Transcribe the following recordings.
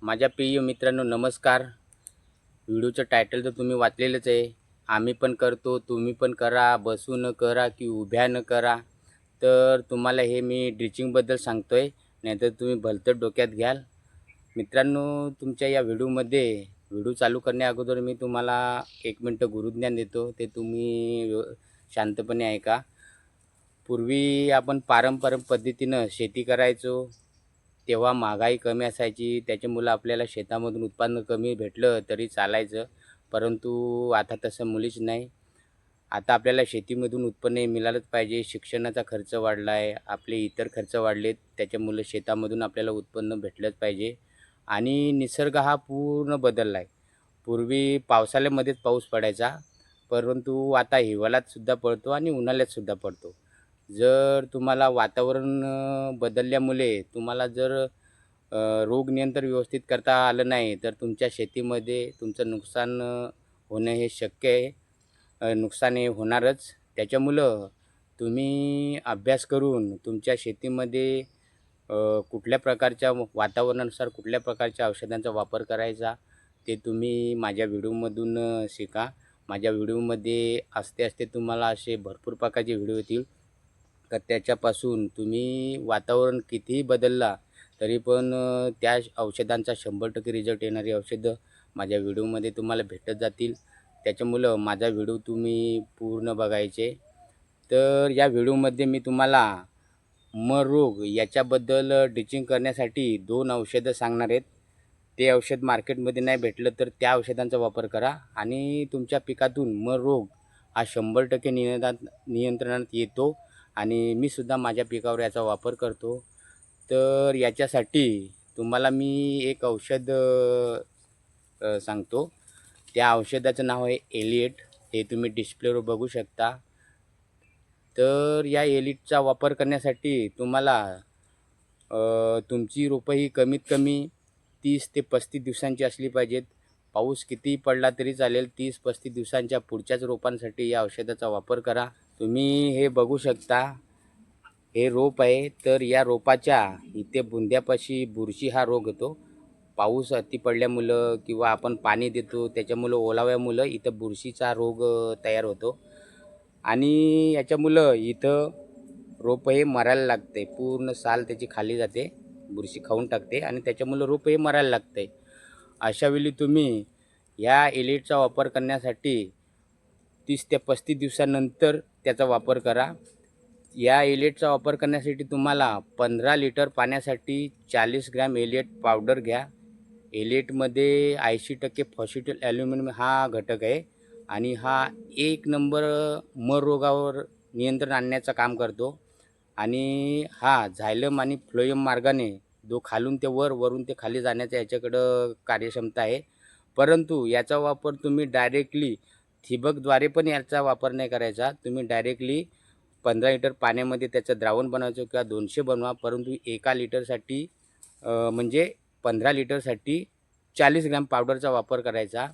माझ्या प्रिय मित्रांनो नमस्कार. व्हिडिओचं टायटल तर तुम्ही वाचलेलंच आहे. आम्ही पण करतो, तुम्ही पण करा. बसून करा की उभ्यानं करा. तर तुम्हाला हे मी ड्रिचिंगबद्दल सांगतो आहे, नाहीतर तुम्ही भलतं डोक्यात घ्याल. मित्रांनो, तुमच्या या व्हिडिओ चालू करण्याअगोदर मी तुम्हाला 1 मिनटं गुरुज्ञान देतो. ते तुम्ही शांतपणे ऐका. पूर्वी आपण पारंपरिक पद्धतीनं शेती करायचो. तेव्हा महागाई कमी असायची. त्याच्यामुळं आपल्याला शेतामधून उत्पन्न कमी भेटलं तरी चालायचं. परंतु आता तसं मुळीच नाही. आता आपल्याला शेतीमधून उत्पन्न मिळालंच पाहिजे. शिक्षणाचा खर्च वाढला आहे. आपले इतर खर्च वाढलेत. त्याच्यामुळं शेतामधून आपल्याला उत्पन्न भेटलंच पाहिजे. आणि निसर्ग हा पूर्ण बदलला आहे. पूर्वी पावसाळ्यामध्येच पाऊस पडायचा. परंतु आता हिवाळ्यातसुद्धा पडतो आणि उन्हाळ्यातसुद्धा पडतो. जर तुम्हाला वातावरण बदलल्यामुळे तुम्हाला जर रोग नियंत्रण व्यवस्थित करता आलं नाही, तर तुमच्या शेतीमध्ये तुमचं नुकसान होणं हे शक्य आहे. नुकसान हे होणारच. त्याच्यामुळं तुम्ही अभ्यास करून तुमच्या शेतीमध्ये कुठल्या प्रकारच्या वातावरणानुसार कुठल्या प्रकारच्या औषधांचा वापर करायचा, ते तुम्ही माझ्या व्हिडिओमधून शिका. माझ्या व्हिडिओमध्ये असते तुम्हाला असे भरपूर प्रकारचे व्हिडिओ येतील. तर त्याच्यापासून तुम्ही वातावरण कितीही बदलला तरी पण त्या औषधांचा 100% रिझल्ट येणारी औषधं माझ्या व्हिडिओमध्ये तुम्हाला भेटत जातील. त्याच्यामुळं माझा व्हिडिओ तुम्ही पूर्ण बघायचे. तर या व्हिडिओमध्ये मी तुम्हाला रोग याच्याबद्दल ड्रिचिंग करण्यासाठी 2 औषधं सांगणार आहेत. ते औषध मार्केटमध्ये नाही भेटलं तर त्या औषधांचा वापर करा आणि तुमच्या पिकातून रोग हा 100% नियंत्रणात येतो आणि मी सुद्धा माझ्या पिकावर याचा वापर करतो. तर याच्यासाठी तुम्हाला मी एक औषध सांगतो. त्या औषधाचं नाव आहे एलिएट. हे तुम्ही डिस्प्लेवर बघू शकता. तर या एलिटचा वापर करण्यासाठी तुम्हाला तुमची रोपं ही कमीत कमी 30 ते 35 दिवसांची असली पाहिजेत. पाऊस कितीही पडला तरी चालेल. 30-35 दिवसांच्या पुढच्याच रोपांसाठी या औषधाचा वापर करा. तुम्ही हे बघू शकता. हे रोप आहे. तर या रोपाच्या इथे बुंध्यापाशी बुरशी हा रोग होतो. पाऊस अति पडल्यामुळं किंवा आपण पाणी देतो त्याच्यामुळं ओलाव्यामुळं इथं बुरशीचा रोग तयार होतो आणि याच्यामुळं इथं रोप हे मरायला लागते. पूर्ण साल त्याची खाली जाते. बुरशी खाऊन टाकते आणि त्याच्यामुळं रोप हे मरायला लागते. अशावेळी तुम्ही या एलिटचा वापर करण्यासाठी 30 ते 35 दिवसानंतर त्याचा वापर करा. या एलिटचा वापर करण्यासाठी तुम्हाला 15 लिटर पाण्यासाठी 40 ग्रॅम एलिएट पावडर घ्या. एलिएटमध्ये 80% फॉस्फेट ॲल्युमिनियम हा घटक आहे आणि हा एक नंबर रोगावर नियंत्रण आणण्याचं काम करतो आणि हा झायलम आणि फ्लोएम मार्गाने खालून ते वरून ते खाली जाण्याचा याच्याकडं कार्यक्षमता आहे. परंतु याचा वापर तुम्ही डायरेक्टली ठिबकद्वारे पण याचा वापर नाही करायचा. तुम्ही डायरेक्टली 15 लिटर पाण्यामध्ये त्याचं द्रावण बनवायचं किंवा 200 बनवा. परंतु 1 लिटरसाठी म्हणजे 15 लिटरसाठी 40 ग्रॅम पावडरचा वापर करायचा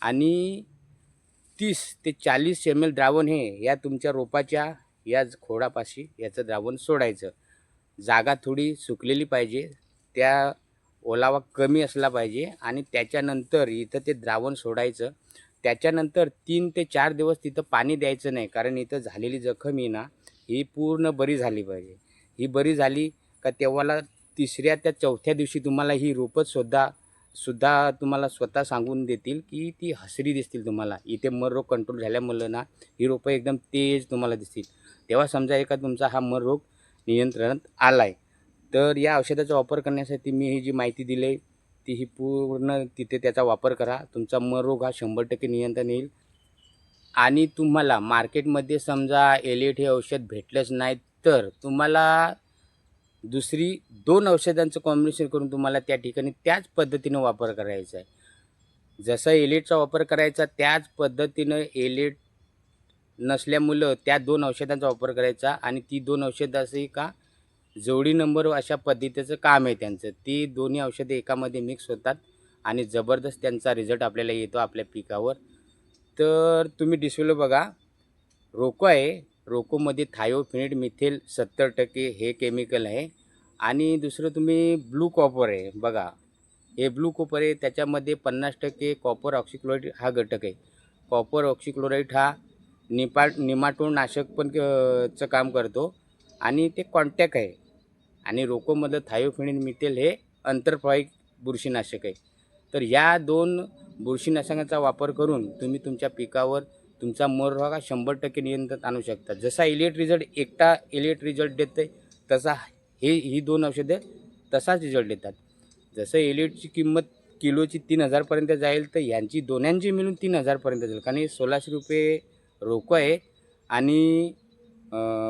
आणि 30 ते 40 ml द्रावण हे या तुमच्या रोपाच्या या खोडापाशी याचं द्रावण सोडायचं. जागा थोडी सुकलेली पाहिजे. त्या ओलावा कमी असला पाहिजे आणि त्याच्यानंतर इथं ते द्रावण सोडायचं. त्याच्यानंतर 3 ते 4 दिवस तिथं पाणी द्यायचं नाही. कारण इथं झालेली जखम आहे ना, ही पूर्ण बरी झाली पाहिजे. ही बरी झाली का तेव्हाला 3ऱ्या त्या 4थ्या दिवशी तुम्हाला ही रोपं सुद्धा तुम्हाला स्वतः सांगून देतील की ती हसरी दिसतील तुम्हाला. इथे रोग कंट्रोल झाल्यामुळं ना, ही रोपं एकदम तेज तुम्हाला दिसतील. तेव्हा समजा का तुमचा हा रोग नियंत्रणात आला आहे. तर या औषधाचा वापर करण्यासाठी मी ही जी माहिती दिली आहे, ती ही पूर्ण तिथे त्याचा वापर करा. तुमचा रोग हा 100% नियंत्रण येईल. आणि तुम्हाला मार्केटमध्ये समजा एलिएट हे औषध भेटलंच नाही, तर तुम्हाला दुसरी 2 औषधांचं कॉम्बिनेशन करून तुम्हाला त्या ठिकाणी त्याच पद्धतीनं वापर करायचा आहे. जसं एलिएटचा वापर करायचा त्याच पद्धतीनं एलिएट नसल्यामुळं त्या 2 औषधांचा वापर करायचा आणि ती 2 औषधं अशी का जोडी नंबर अशा पद्धतीचं काम आहे त्यांचं. ती दोन्ही औषधं एकामध्ये मिक्स होतात आणि जबरदस्त त्यांचा रिझल्ट आपल्याला येतो आपल्या पिकावर. तर तुम्ही डिस्प्लेवर बघा. रोको आहे. रोकोमध्ये थायोफिनेट मिथेल 70% हे केमिकल आहे आणि दुसरं तुम्ही ब्लू कॉपर आहे बघा. हे ब्लू कॉपर आहे, त्याच्यामध्ये 50% कॉपर ऑक्सिक्लोराईड हा घटक आहे. कॉपर ऑक्सिक्लोराईड हा निमाटोड नाशक पण चं काम करतो आणि ते कॉन्टॅक्ट आहे. आणि रोकोमधलं थायोफिनिन मिथेल हे आंतरप्रायिक बुरशीनाशक आहे. तर या 2 बुरशीनाशकांचा वापर करून तुम्ही तुमच्या पिकावर तुमचा मोररागा 100% नियंत्रणात आणू शकता. जसा इलिएट रिझल्ट एकटा इलिएट रिझल्ट देते, तसा ही 2 औषधं तसाच रिझल्ट देतात. जसं इलिएटची किंमत किलोची 3,000 पर्यंत जाईल, तर यांची दोन्यांची मिळून 3,000 पर्यंत जाईल. कारण हे ₹1600 रोको आहे आणि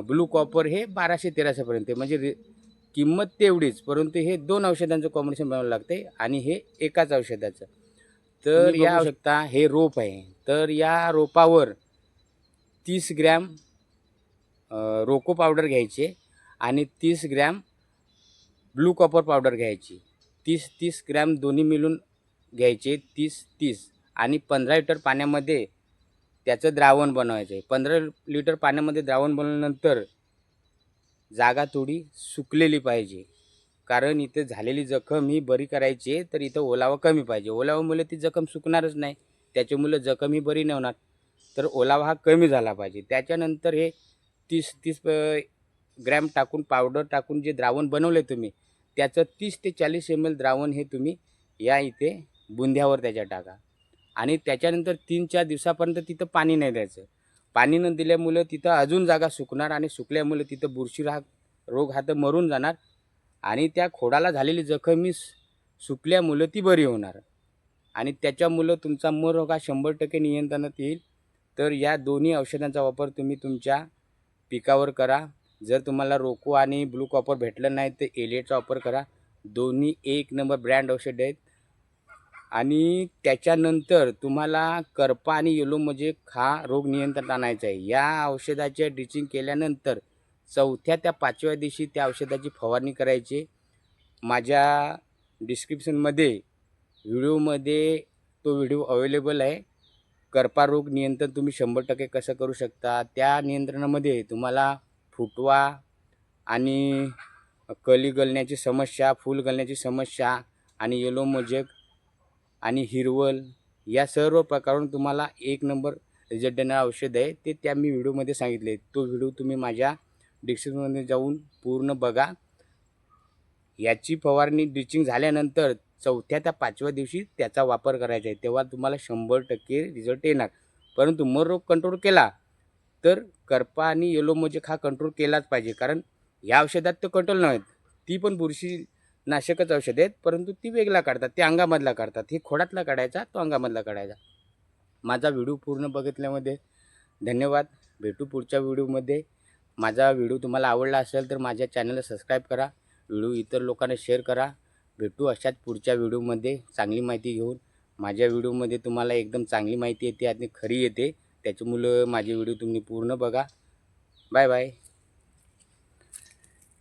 ब्लू कॉपर हे 1200-1300 पर्यंत. म्हणजे किंमत तेवढीच, परंतु हे 2 औषधांचं कॉम्बिनेशन बनवावं लागते आणि हे एकाच औषधाचं. तर या बघू शकता हे रोप आहे. तर या रोपावर 30 ग्रॅम रोको पावडर घ्यायचे आणि 30 ग्रॅम ब्लू कॉपर पावडर घ्यायची. 30-30 ग्रॅम दोन्ही मिळून घ्यायचे, 30-30 आणि 15 लिटर पाण्यामध्ये त्याचं द्रावण बनवायचं आहे. 15 लिटर पाण्यामध्ये द्रावण बनवल्यानंतर जागा थोडी सुकलेली पाहिजे, कारण इथे झालेली जखम ही बरी करायची आहे, तर इथं ओलावा कमी पाहिजे. ओलावामुळे ती जखम सुकणारच नाही, त्याच्यामुळे जखम ही बरी नाही होणार. तर ओलावा हा कमी झाला पाहिजे. त्याच्यानंतर हे 30 ग्रॅम टाकून पावडर टाकून जे द्रावण बनवले तुम्ही, त्याचं 30 ते 40 ml द्रावण हे तुम्ही या इथे बुंध्यावर त्याच्या टाका आणि त्याच्यानंतर 3-4 दिवसापर्यंत तिथं पाणी नाही द्यायचं. पाणी न दिल्यामुळे तिथं अजून जागा सुकणार आणि सुकल्यामुळे तिथं बुरशी रोग हा तर मरून जाणार आणि त्या खोडाला झालेली जखम ही सुकल्यामुळे ती बरी होणार आणि त्याच्यामुळं तुमचा मोर रोग हा 100% नियंत्रणात येईल. तर या दोन्ही औषधांचा वापर तुम्ही तुमच्या पिकावर करा. जर तुम्हाला रोको आणि ब्लू कॉपर भेटलं नाही तर एलिएटचा वापर करा. दोन्ही एक नंबर ब्रँड औषध आहेत. आणि त्याच्यानंतर तुम्हाला करपा आणि येलो मोजेक हा रोग नियंत्रणात आणायचा आहे. या औषधाच्या ड्रिचिंग केल्यानंतर 4थ्या त्या 5व्या दिवशी त्या औषधाची फवारणी करायची. माझ्या डिस्क्रिप्शनमध्ये व्हिडिओमध्ये तो व्हिडिओ अवेलेबल आहे. करपा रोग नियंत्रण तुम्ही 100% कसं करू शकता. त्या नियंत्रणामध्ये तुम्हाला फुटवा आणि कली गळण्याची समस्या, फूल गळण्याची समस्या आणि येलो मोजेक आणि हिरवल या सर्व प्रकारून तुम्हाला एक नंबर रिझल्ट देणारं औषध आहे. ते त्या मी व्हिडिओमध्ये सांगितले. तो व्हिडिओ तुम्ही माझ्या डिस्क्रिप्शनमध्ये जाऊन पूर्ण बघा. याची फवारणी ड्रिचिंग झाल्यानंतर 4थ्या त्या 5व्या दिवशी त्याचा वापर करायचा आहे. तेव्हा तुम्हाला 100% रिझल्ट येणार. परंतु मोर रोग कंट्रोल केला तर करपा आणि येलो मोजेक हा कंट्रोल केलाच पाहिजे, कारण या औषधात तो कंट्रोल नाहीत. ती पण बुरशीनाशकच औषध आहेत, परंतु ती वेगळा काढतात, ते अंगामधला काढतात. हे खोडातला काढायचा, तो अंगामधला काढायचा. माझा व्हिडिओ पूर्ण बघितल्यामध्ये धन्यवाद. भेटू पुढच्या व्हिडिओमध्ये. माझा व्हिडिओ तुम्हाला आवडला असेल तर माझ्या चॅनलला सबस्क्राईब करा. व्हिडिओ इतर लोकांना शेअर करा. भेटू अशाच पुढच्या व्हिडिओमध्ये चांगली माहिती घेऊन. माझ्या व्हिडिओमध्ये तुम्हाला एकदम चांगली माहिती येते आणि खरी येते. त्याच्यामुळं माझे व्हिडिओ तुम्ही पूर्ण बघा. Bye bye.